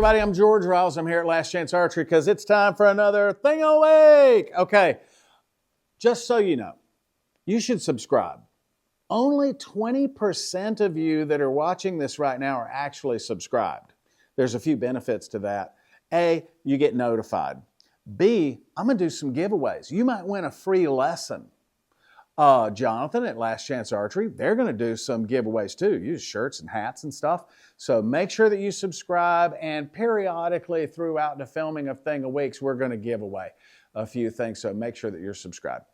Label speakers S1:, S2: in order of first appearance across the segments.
S1: everybody, I'm George Riles. I'm here at Last Chance Archery because it's time for another thing a week. Okay, just so you know, you should subscribe. Only 20% of you that are watching this right now are actually subscribed. There's a few benefits to that. A, you get notified. B, I'm going to do some giveaways. You might win a free lesson. Jonathan at Last Chance Archery, they're going to do some giveaways too. Use shirts and hats and stuff. So make sure that you subscribe, and periodically throughout the filming of Thing of Weeks, we're going to give away a few things. So make sure that you're subscribed.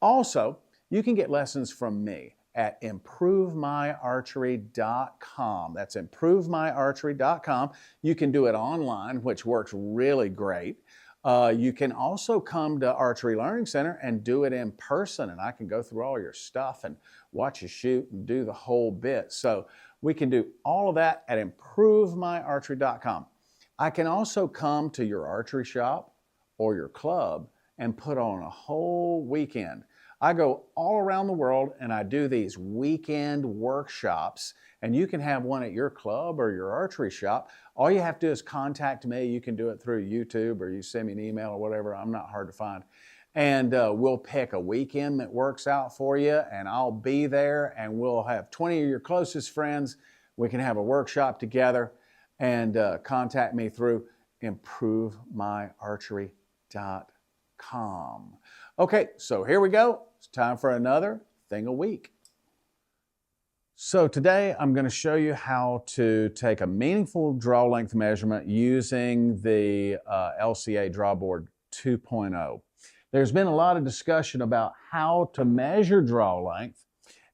S1: Also, you can get lessons from me at improvemyarchery.com. That's improvemyarchery.com. You can do it online, which works really great. You can also come to Archery Learning Center and do it in person, and I can go through all your stuff and watch you shoot and do the whole bit. So we can do all of that at improvemyarchery.com. I can also come to your archery shop or your club and put on a whole weekend. I go all around the world and I do these weekend workshops, and you can have one at your club or your archery shop. All you have to do is contact me. You can do it through YouTube, or you send me an email or whatever. I'm not hard to find. And we'll pick a weekend that works out for you, and I'll be there, and we'll have 20 of your closest friends. We can have a workshop together, and contact me through improvemyarchery.com. Okay, so here we go. It's time for another Thing a Week. So today I'm going to show you how to take a meaningful draw length measurement using the LCA Draw Board 2.0. There's been a lot of discussion about how to measure draw length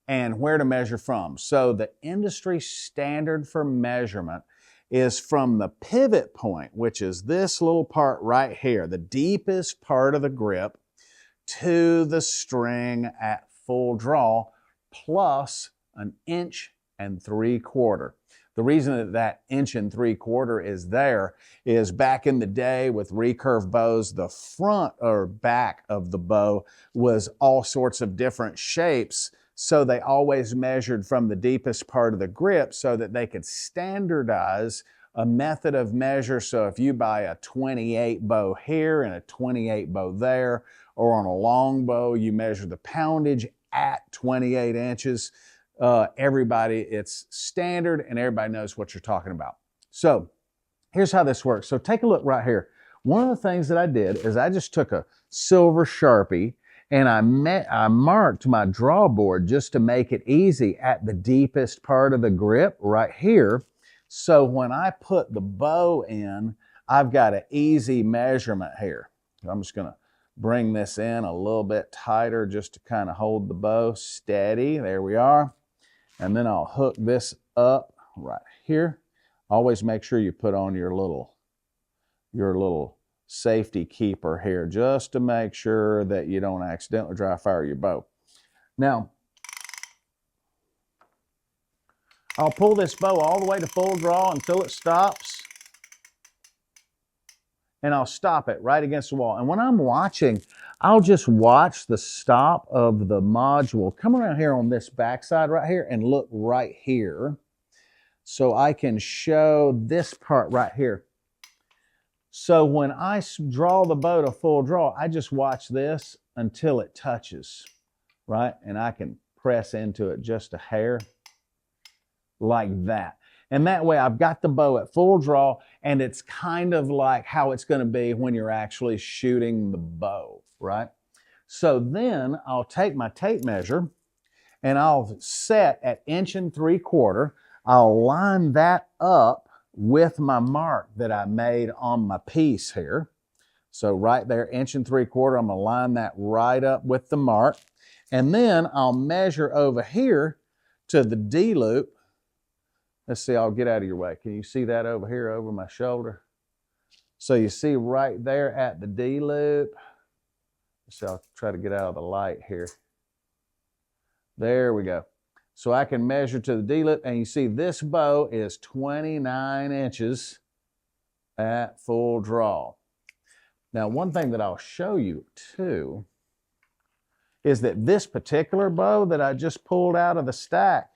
S1: and where to measure from. So the industry standard for measurement is from the pivot point, which is this little part right here, the deepest part of the grip, to the string at full draw, plus 1 3/4 inches. The reason that 1 3/4 inches is there is back in the day with recurve bows, the front or back of the bow was all sorts of different shapes. So they always measured from the deepest part of the grip so that they could standardize a method of measure. So if you buy a 28 bow here and a 28 bow there, or on a long bow, you measure the poundage at 28 inches. Everybody, it's standard and everybody knows what you're talking about. So here's how this works. So take a look right here. One of the things that I did is I just took a silver Sharpie and I marked my draw board just to make it easy at the deepest part of the grip right here. So when I put the bow in, I've got an easy measurement here. I'm just going to bring this in a little bit tighter just to kind of hold the bow steady. There we are. And then I'll hook this up right here. Always make sure you put on your little safety keeper here, just to make sure that you don't accidentally dry fire your bow. Now, I'll pull this bow all the way to full draw until it stops. And I'll stop it right against the wall. And when I'm watching, I'll just watch the stop of the module. Come around here on this backside right here and look right here. So I can show this part right here. So when I draw the bow to full draw, I just watch this until it touches, right? And I can press into it just a hair like that. And that way I've got the bow at full draw, and it's kind of like how it's going to be when you're actually shooting the bow, right? So then I'll take my tape measure and I'll set at 1 3/4 inches. I'll line that up with my mark that I made on my piece here. So right there, 1 3/4 inches, I'm going to line that right up with the mark. And then I'll measure over here to the D loop. Let's see, I'll get out of your way. Can you see that over here over my shoulder? So you see right there at the D loop. So I'll try to get out of the light here. There we go. So I can measure to the D loop, and you see this bow is 29 inches at full draw. Now, one thing that I'll show you too is that this particular bow that I just pulled out of the stack,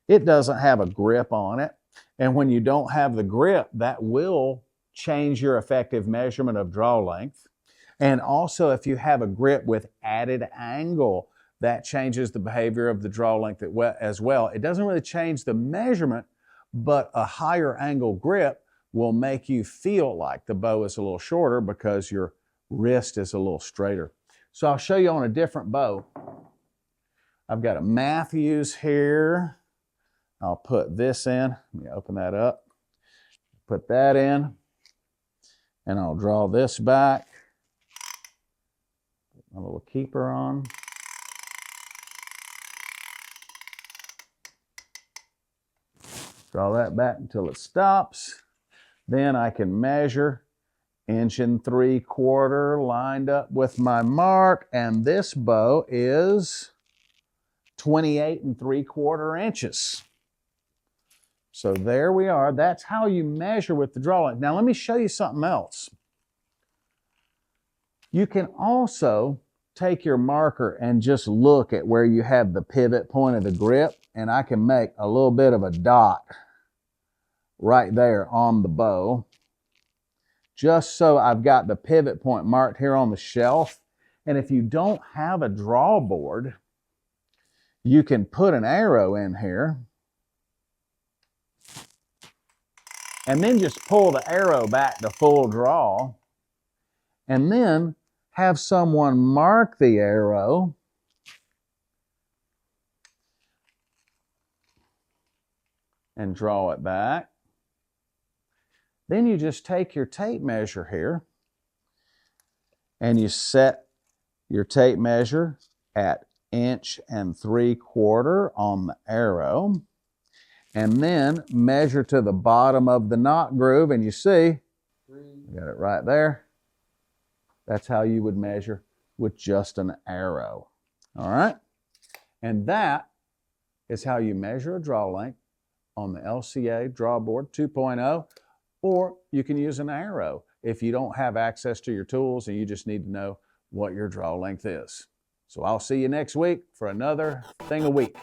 S1: it doesn't have a grip on it. And when you don't have the grip, that will change your effective measurement of draw length. And also, if you have a grip with added angle, that changes the behavior of the draw length as well. It doesn't really change the measurement, but a higher angle grip will make you feel like the bow is a little shorter because your wrist is a little straighter. So I'll show you on a different bow. I've got a Matthews here. I'll put this in. Let me open that up. Put that in. And I'll draw this back. Put my little keeper on. Draw that back until it stops. Then I can measure 1 3/4 inches lined up with my mark. And this bow is 28 3/4 inches. So there we are. That's how you measure with the draw length. Now let me show you something else. You can also take your marker and just look at where you have the pivot point of the grip, and I can make a little bit of a dot right there on the bow, just so I've got the pivot point marked here on the shelf. And if you don't have a draw board, you can put an arrow in here and then just pull the arrow back to full draw, and then have someone mark the arrow and draw it back. Then you just take your tape measure here and you set your tape measure at 1 3/4 inches on the arrow, and then measure to the bottom of the knot groove, and you see, I got it right there. That's how you would measure with just an arrow. All right? And that is how you measure a draw length on the LCA Draw Board 2.0, or you can use an arrow if you don't have access to your tools and you just need to know what your draw length is. So I'll see you next week for another thing a week.